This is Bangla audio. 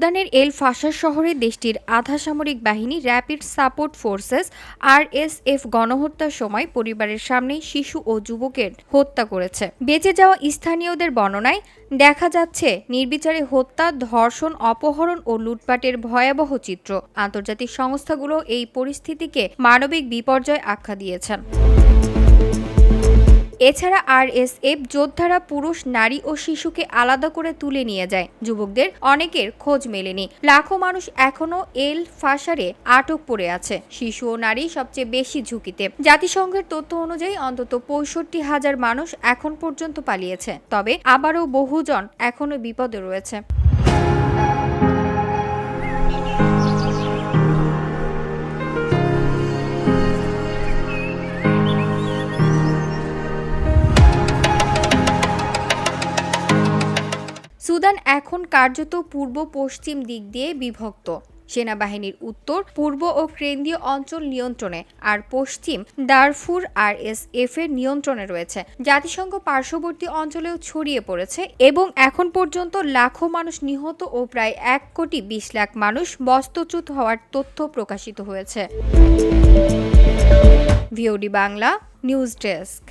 সুদানের এল ফাশার শহরে দেশটির আধা সামরিক বাহিনী র্যাপিড সাপোর্ট ফোর্সেস আরএসএফ গণহত্যার সময় পরিবারের সামনেই শিশু ও যুবকের হত্যা করেছে। বেঁচে যাওয়া স্থানীয়দের বর্ণনায় দেখা যাচ্ছে নির্বিচারে হত্যা, ধর্ষণ, অপহরণ ও লুটপাটের ভয়াবহ চিত্র। আন্তর্জাতিক সংস্থাগুলো এই পরিস্থিতিকে মানবিক বিপর্যয় আখ্যা দিয়েছেন। এছাড়া আরএসএফ যোদ্ধারা পুরুষ, নারী ও শিশুকে আলাদা করে তুলে নিয়ে যায়। যুবকদের অনেকের খোঁজ মেলেনি। লাখো মানুষ এখনও এল ফাশারে আটক পড়ে আছে। শিশু ও নারী সবচেয়ে বেশি ঝুঁকিতে। জাতিসংঘের তথ্য অনুযায়ী অন্তত ৬৫,০০০ মানুষ এখন পর্যন্ত পালিয়েছে, তবে আবারও বহুজন এখনও বিপদে রয়েছে। সুদান এখন কার্যত পূর্ব পশ্চিম দিক দিয়ে বিভক্ত। সেনাবাহিনীর উত্তর, পূর্ব ও কেন্দ্রীয় অঞ্চল নিয়ন্ত্রণে, আর পশ্চিম দারফুর আরএসএফ এর নিয়ন্ত্রণে রয়েছে। জাতিসংঘ পার্শ্ববর্তী অঞ্চলেও ছড়িয়ে পড়েছে এবং এখন পর্যন্ত লাখো মানুষ নিহত ও প্রায় ১,২০,০০,০০০ মানুষ বাস্তুচ্যুত হওয়ার তথ্য প্রকাশিত হয়েছে। VOD Bangla news desk.